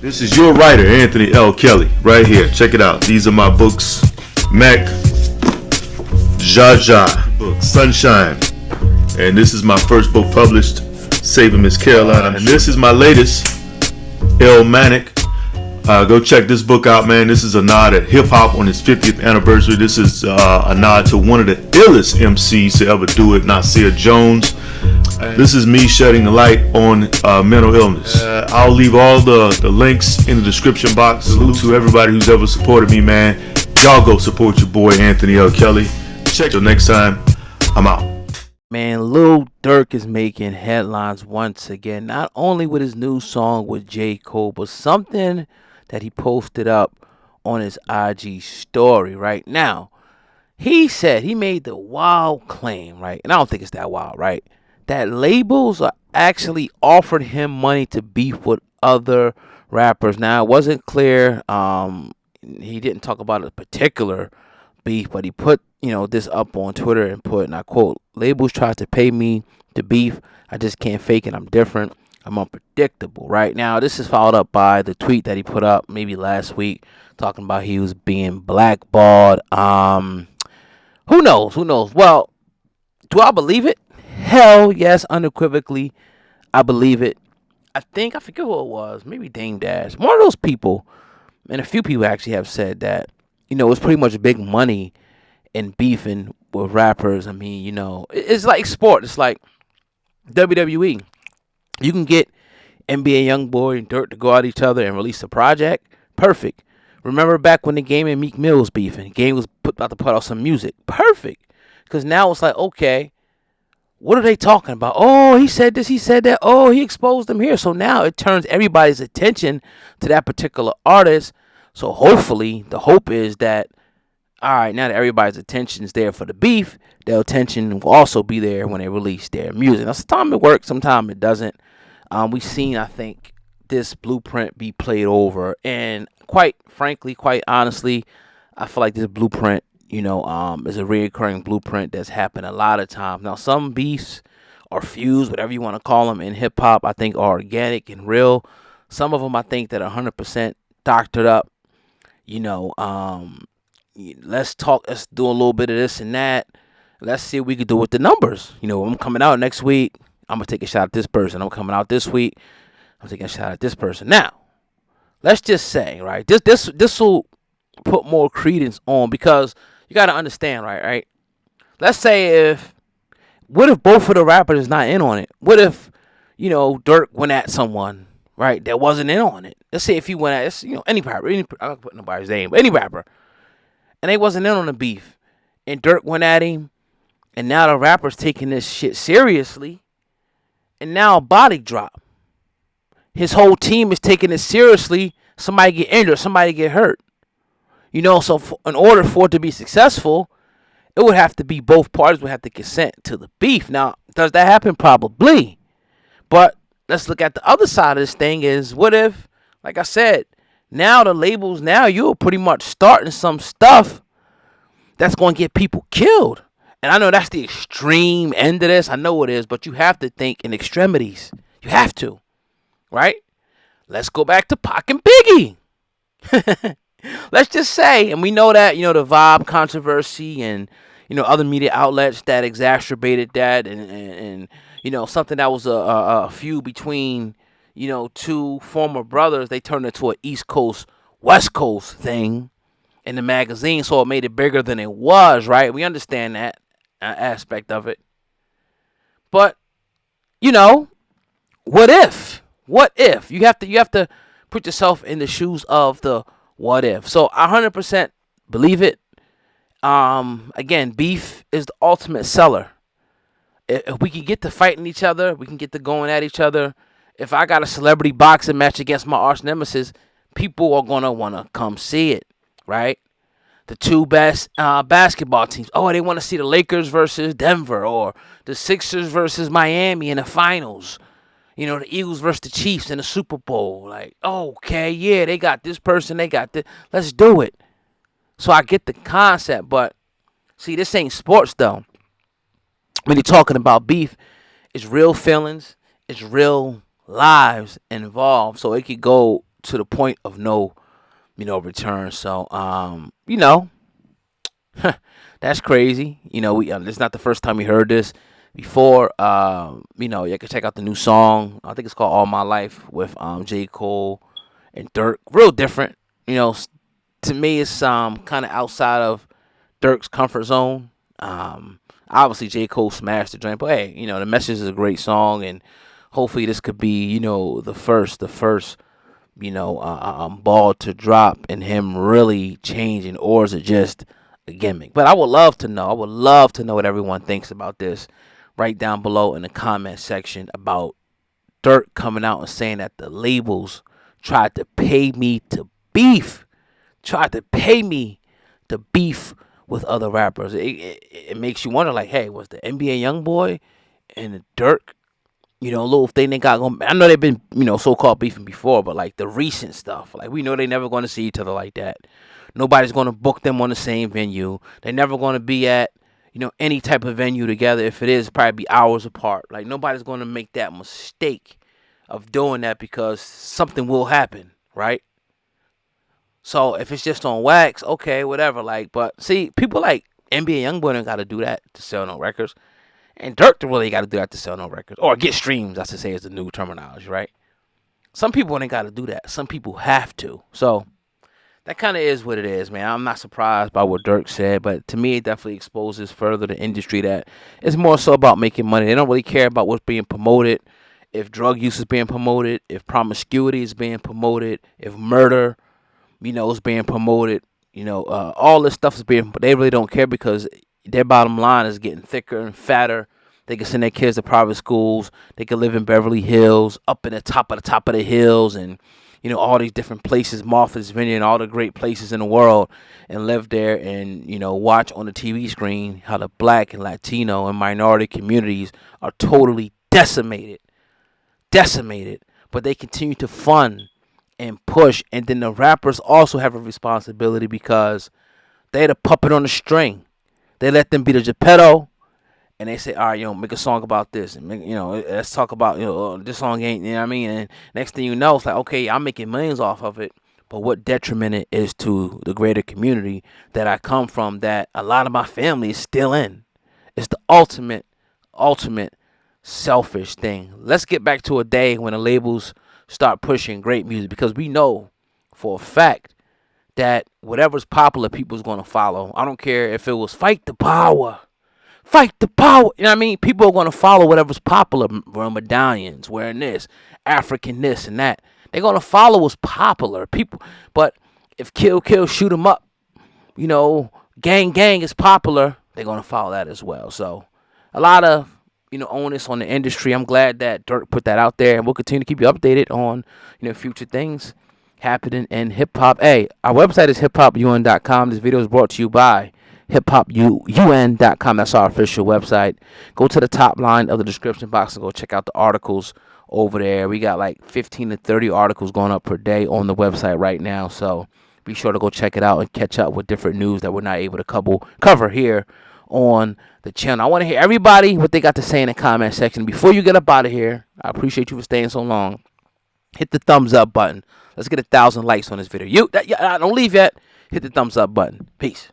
This is your writer, Anthony L. Kelly, right here. Check it out. These are my books. Mac, Jaja, book, Sunshine. And this is my first book published, Saving Miss Caroline. And this is my latest, El Manic. Go check this book out, man. This is a nod at hip-hop on its 50th anniversary. This is a nod to one of the illest MCs to ever do it, Nasir Jones. This is me shedding the light on mental illness. I'll leave all the links in the description box. Salute to everybody who's ever supported me, man. Y'all go support your boy, Anthony L. Kelly. Check till next time. I'm out. Man, Lil Durk is making headlines once again, not only with his new song with J. Cole, but something that he posted up on his IG story right now. He said he made the wild claim, right? And I don't think it's that wild, right? That labels are actually offered him money to beef with other rappers. Now, it wasn't clear. He didn't talk about a particular beef, but he put, this up on Twitter and put, and I quote, "Labels try to pay me to beef. I just can't fake it. I'm different. I'm unpredictable." Right now, this is followed up by the tweet that he put up maybe last week talking about he was being blackballed. Who knows? Well, do I believe it? Hell yes, unequivocally, I believe it. I forget who it was, maybe Dame Dash. One of those people, and a few people actually have said that, it's pretty much big money in beefing with rappers. I mean, it's like sport. It's like WWE. You can get NBA YoungBoy and Durk to go at each other and release a project. Perfect. Remember back when the Game and Meek Mill was beefing? Game was about to put out some music. Perfect. Because now it's like, okay, what are they talking about? Oh, he said this, he said that. Oh, he exposed them here. So now it turns everybody's attention to that particular artist. So hopefully, the hope is that, all right, now that everybody's attention is there for the beef, their attention will also be there when they release their music. Now, sometimes it works, sometimes it doesn't. We've seen, I think, this blueprint be played over. And quite frankly, quite honestly, I feel like this blueprint is a reoccurring blueprint that's happened a lot of times. Now, some beefs or feuds, whatever you want to call them in hip hop, I think are organic and real. Some of them I think that are 100% doctored up. Let's do a little bit of this and that. Let's see what we can do with the numbers. I'm coming out next week, I'm going to take a shot at this person. I'm coming out this week, I'm taking a shot at this person. Now, let's just say, right, this will put more credence on, because you got to understand, right? Let's say what if both of the rappers is not in on it? What if, Durk went at someone, right, that wasn't in on it? Let's say if he went at, any rapper, I'm not putting nobody's name, but any rapper, and they wasn't in on the beef, and Durk went at him, and now the rapper's taking this shit seriously, and now a body drop. His whole team is taking it seriously. Somebody get injured, somebody get hurt. So in order for it to be successful, it would have to be both parties would have to consent to the beef. Now, does that happen? Probably. But let's look at the other side of this thing is, what if, like I said, now the labels, now you're pretty much starting some stuff that's going to get people killed. And I know that's the extreme end of this. I know it is, but you have to think in extremities. You have to, right? Let's go back to Pac and Biggie. Let's just say, and we know that, the Vibe controversy and, other media outlets that exacerbated that and something that was a feud between, two former brothers, they turned into an East Coast, West Coast thing in the magazine, so it made it bigger than it was, right? We understand that aspect of it. But, what if? What if? You have to put yourself in the shoes of the what if. So I 100% believe it. Again, beef is the ultimate seller. If we can get to fighting each other, we can get to going at each other. If I got a celebrity boxing match against my arch nemesis, people are going to want to come see it, right? The two best basketball teams. Oh, they want to see the Lakers versus Denver, or the Sixers versus Miami in the finals. The Eagles versus the Chiefs in the Super Bowl. Like, okay, yeah, they got this person, they got this. Let's do it. So I get the concept, but see, this ain't sports, though. When you're talking about beef, it's real feelings, it's real lives involved. So it could go to the point of no, return. So, that's crazy. It's not the first time we heard this before. You can check out the new song. I think it's called All My Life with J. Cole and Durk. Real different. To me, it's kind of outside of Durk's comfort zone. Obviously J. Cole smashed the joint, but hey, the message is a great song, and hopefully this could be, the first, ball to drop and him really changing, or is it just a gimmick? But I would love to know. I would love to know what everyone thinks about this. Right down below in the comment section about Durk coming out and saying that the labels tried to pay me to beef. Tried to pay me to beef with other rappers. It makes you wonder, like, hey, was the NBA YoungBoy and the Durk, a little thing they got going? I know they've been, so-called beefing before, but like the recent stuff, like we know they never going to see each other like that. Nobody's going to book them on the same venue. They're never going to be at, any type of venue together. If it is, probably be hours apart. Like nobody's going to make that mistake of doing that because something will happen, right? So if it's just on wax, okay, whatever. Like, but see, people like NBA YoungBoy don't got to do that to sell no records, and Durk really got to do that to sell no records or get streams. I should say is the new terminology, right? Some people ain't got to do that. Some people have to. So that kind of is what it is, man. I'm not surprised by what Durk said, but to me, it definitely exposes further the industry that it's more so about making money. They don't really care about what's being promoted, if drug use is being promoted, if promiscuity is being promoted, if murder is being promoted. All this stuff is being, they really don't care because their bottom line is getting thicker and fatter. They can send their kids to private schools. They can live in Beverly Hills, up in the top of the hills, and all these different places, Martha's Vineyard, all the great places in the world, and live there and watch on the TV screen how the black and Latino and minority communities are totally decimated. But they continue to fund and push, and then the rappers also have a responsibility because they're the puppet on the string. They let them be the Geppetto, and they say, all right, make a song about this, and let's talk about this song ain't, what I mean? And next thing you know, it's like, okay, I'm making millions off of it, but what detriment it is to the greater community that I come from, that a lot of my family is still in. It's the ultimate selfish thing. Let's get back to a day when the labels start pushing great music, because we know for a fact that whatever's popular, people's going to follow. I don't care if it was fight the power. You know what I mean? People are going to follow whatever's popular. Wearing medallions, wearing this, African this and that. They're going to follow what's popular. People, but if kill, shoot 'em up, gang is popular, they're going to follow that as well. So a lot of onus on the industry. I'm glad that Durk put that out there, and we'll continue to keep you updated on future things happening in hip hop. Hey, our website is hiphopun.com. This video is brought to you by hiphopun.com. That's our official website. Go to the top line of the description box and go check out the articles over there. We got like 15 to 30 articles going up per day on the website right now, so be sure to go check it out and catch up with different news that we're not able to cover here on the channel. I want to hear everybody what they got to say in the comment section. Before you get up out of here, I appreciate you for staying so long. Hit the thumbs up button. Let's get 1,000 likes on this video. Don't leave yet. Hit the thumbs up button. Peace.